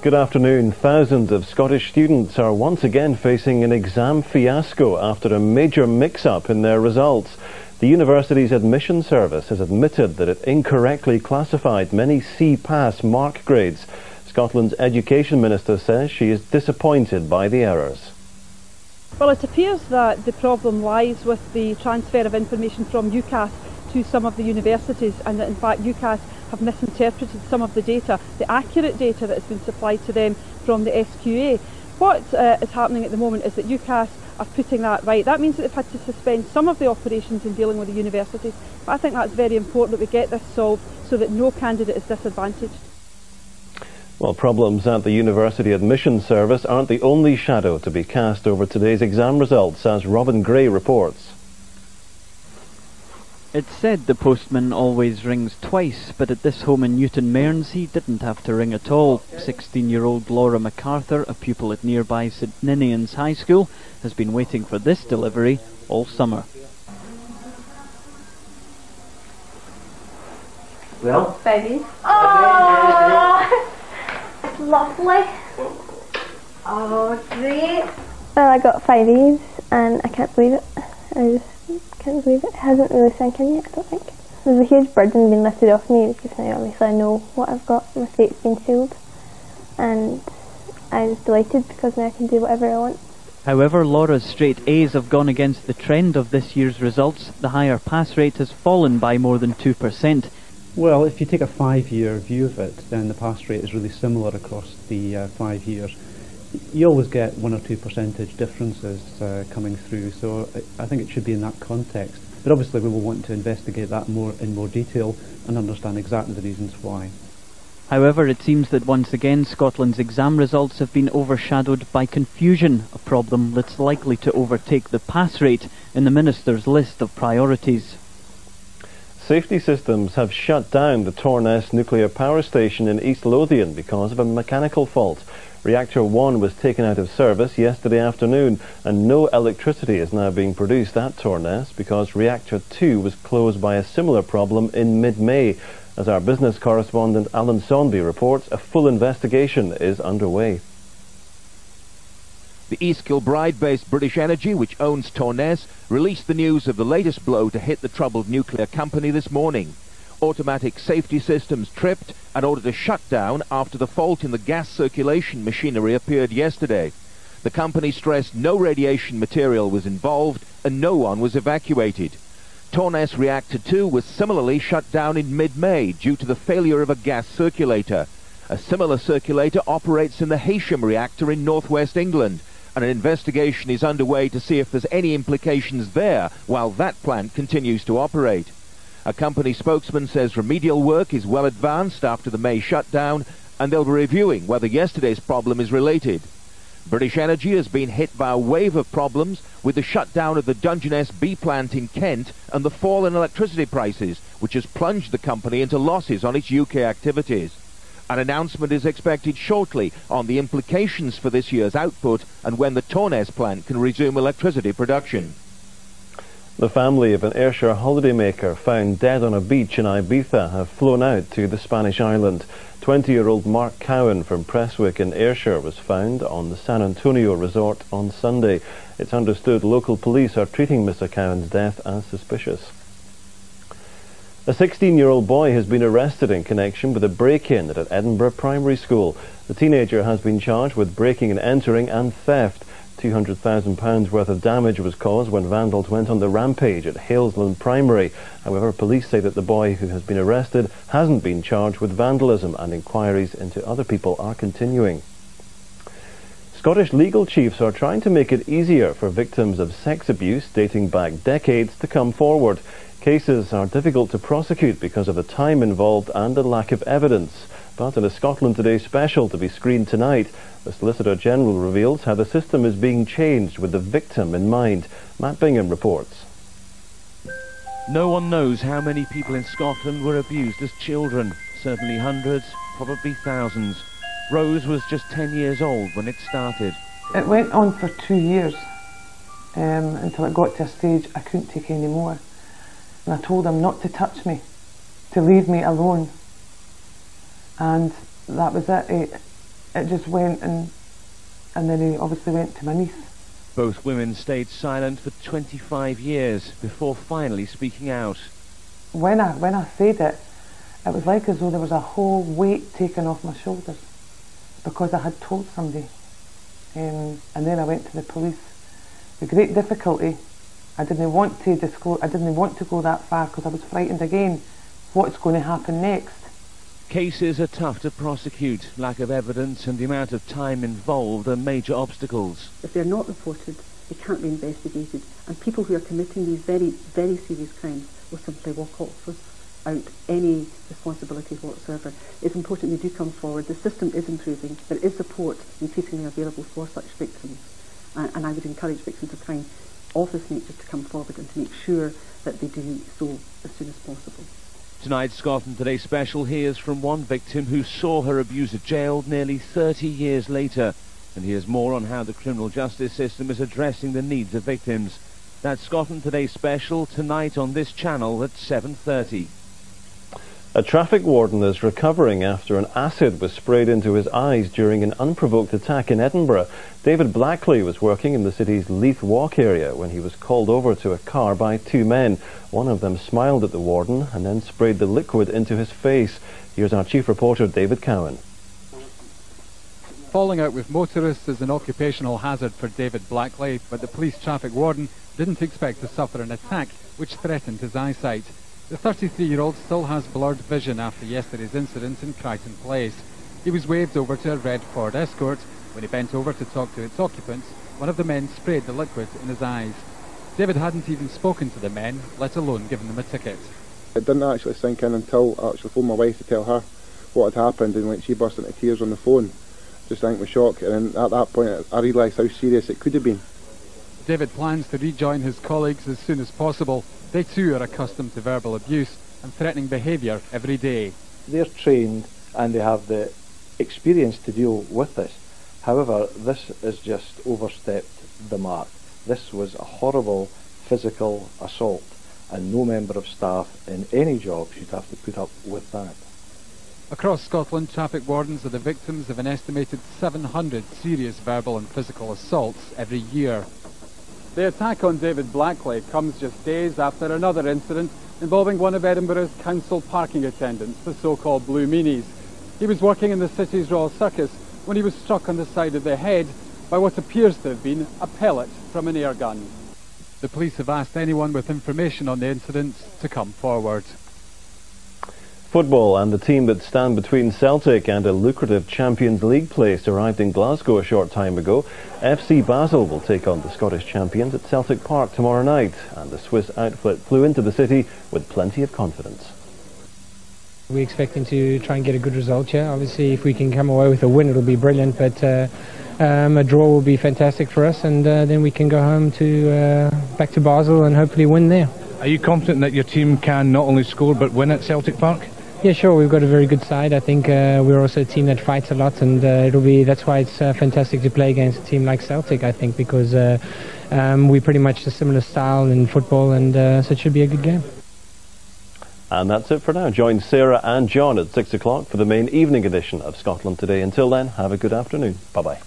Good afternoon. Thousands of Scottish students are once again facing an exam fiasco after a major mix-up in their results. The university's admission service has admitted that it incorrectly classified many C-pass mark grades. Scotland's Education Minister says she is disappointed by the errors. Well, it appears that the problem lies with the transfer of information from UCAS to some of the universities, and that in fact UCAS have misinterpreted some of the data, the accurate data that has been supplied to them from the SQA. What is happening at the moment is that UCAS are putting that right. That means that they've had to suspend some of the operations in dealing with the universities, but I think that's very important that we get this solved so that no candidate is disadvantaged. Well, problems at the University Admission Service aren't the only shadow to be cast over today's exam results, as Robin Gray reports. It's said the postman always rings twice, but at this home in Newton Mearns he didn't have to ring at all. 16-year-old Laura MacArthur, a pupil at nearby St Ninian's High School, has been waiting for this delivery all summer. Well? Baby. Oh, lovely. Oh, great. Well, I got 5 A's and I can't believe it. I just can't believe it. It hasn't really sunk in yet, I don't think. There's a huge burden being lifted off me because now obviously I know what I've got. My fate's been sealed. And I was delighted because now I can do whatever I want. However, Laura's straight A's have gone against the trend of this year's results. The higher pass rate has fallen by more than 2%. Well, if you take a 5-year view of it, then the pass rate is really similar across the 5 years. You always get 1 or 2 percentage differences coming through, so I think it should be in that context. But obviously we will want to investigate that in more detail and understand exactly the reasons why. However, it seems that once again Scotland's exam results have been overshadowed by confusion, a problem that's likely to overtake the pass rate in the Minister's list of priorities. Safety systems have shut down the Torness nuclear power station in East Lothian because of a mechanical fault. Reactor 1 was taken out of service yesterday afternoon, and no electricity is now being produced at Torness because Reactor 2 was closed by a similar problem in mid-May. As our business correspondent Alan Sonby reports, a full investigation is underway. The East Kilbride-based British Energy, which owns Torness, released the news of the latest blow to hit the troubled nuclear company this morning. Automatic safety systems tripped and ordered a shutdown after the fault in the gas circulation machinery appeared yesterday. The company stressed no radiation material was involved and no one was evacuated. Torness Reactor 2 was similarly shut down in mid-May due to the failure of a gas circulator. A similar circulator operates in the Heysham reactor in northwest England, and an investigation is underway to see if there's any implications there while that plant continues to operate. A company spokesman says remedial work is well advanced after the May shutdown, and they'll be reviewing whether yesterday's problem is related. British Energy has been hit by a wave of problems with the shutdown of the Dungeness B plant in Kent and the fall in electricity prices, which has plunged the company into losses on its UK activities. An announcement is expected shortly on the implications for this year's output and when the Torness plant can resume electricity production. The family of an Ayrshire holidaymaker found dead on a beach in Ibiza have flown out to the Spanish island. 20-year-old Mark Cowan from Prestwick in Ayrshire was found on the San Antonio resort on Sunday. It's understood local police are treating Mr. Cowan's death as suspicious. A 16-year-old boy has been arrested in connection with a break-in at an Edinburgh primary school. The teenager has been charged with breaking and entering and theft. £200,000 worth of damage was caused when vandals went on the rampage at Halesland Primary. However, police say that the boy who has been arrested hasn't been charged with vandalism, and inquiries into other people are continuing. Scottish legal chiefs are trying to make it easier for victims of sex abuse dating back decades to come forward. Cases are difficult to prosecute because of the time involved and the lack of evidence. But in a Scotland Today special to be screened tonight, the Solicitor General reveals how the system is being changed with the victim in mind. Matt Bingham reports. No one knows how many people in Scotland were abused as children. Certainly hundreds, probably thousands. Rose was just 10 years old when it started. It went on for 2 years until it got to a stage I couldn't take any more. And I told him not to touch me, to leave me alone. And that was it. it just went, and then he obviously went to my niece. Both women stayed silent for 25 years before finally speaking out. When I said it, it was like as though there was a whole weight taken off my shoulders, because I had told somebody. And then I went to the police. With great difficulty. I didn't want to disclose, I didn't want to go that far because I was frightened again. What's going to happen next? Cases are tough to prosecute. Lack of evidence and the amount of time involved are major obstacles. If they're not reported, they can't be investigated, and people who are committing these very, very serious crimes will simply walk off without any responsibility whatsoever. It's important they do come forward. The system is improving. There is support increasingly available for such victims, and I would encourage victims of crime of this nature to come forward and to make sure that they do so as soon as possible. Tonight's Scotland Today special hears from one victim who saw her abuser jailed nearly 30 years later, and hears more on how the criminal justice system is addressing the needs of victims. That's Scotland Today special tonight on this channel at 7:30. A traffic warden is recovering after an acid was sprayed into his eyes during an unprovoked attack in Edinburgh. David Blackley was working in the city's Leith Walk area when he was called over to a car by two men. One of them smiled at the warden and then sprayed the liquid into his face. Here's our chief reporter, David Cowan. Falling out with motorists is an occupational hazard for David Blackley, but the police traffic warden didn't expect to suffer an attack which threatened his eyesight. The 33-year-old still has blurred vision after yesterday's incident in Crichton Place. He was waved over to a red Ford Escort. When he bent over to talk to its occupants, one of the men sprayed the liquid in his eyes. David hadn't even spoken to the men, let alone given them a ticket. It didn't actually sink in until I actually phoned my wife to tell her what had happened, and when she burst into tears on the phone, just I think with shock, and at that point I realised how serious it could have been. David plans to rejoin his colleagues as soon as possible. They too are accustomed to verbal abuse and threatening behaviour every day. They're trained and they have the experience to deal with this. However, this has just overstepped the mark. This was a horrible physical assault, and no member of staff in any job should have to put up with that. Across Scotland, traffic wardens are the victims of an estimated 700 serious verbal and physical assaults every year. The attack on David Blackley comes just days after another incident involving one of Edinburgh's council parking attendants, the so-called Blue Meanies. He was working in the city's Royal Circus when he was struck on the side of the head by what appears to have been a pellet from an air gun. The police have asked anyone with information on the incident to come forward. Football, and the team that stand between Celtic and a lucrative Champions League place arrived in Glasgow a short time ago. FC Basel will take on the Scottish champions at Celtic Park tomorrow night, and the Swiss outfit flew into the city with plenty of confidence. We're expecting to try and get a good result here. Obviously, if we can come away with a win, it'll be brilliant, but a draw will be fantastic for us, and then we can go home to back to Basel and hopefully win there. Are you confident that your team can not only score but win at Celtic Park? Yeah, sure. We've got a very good side. I think we're also a team that fights a lot, and that's why it's fantastic to play against a team like Celtic, I think, because we're pretty much a similar style in football, and so it should be a good game. And that's it for now. Join Sarah and John at 6 o'clock for the main evening edition of Scotland Today. Until then, have a good afternoon. Bye-bye.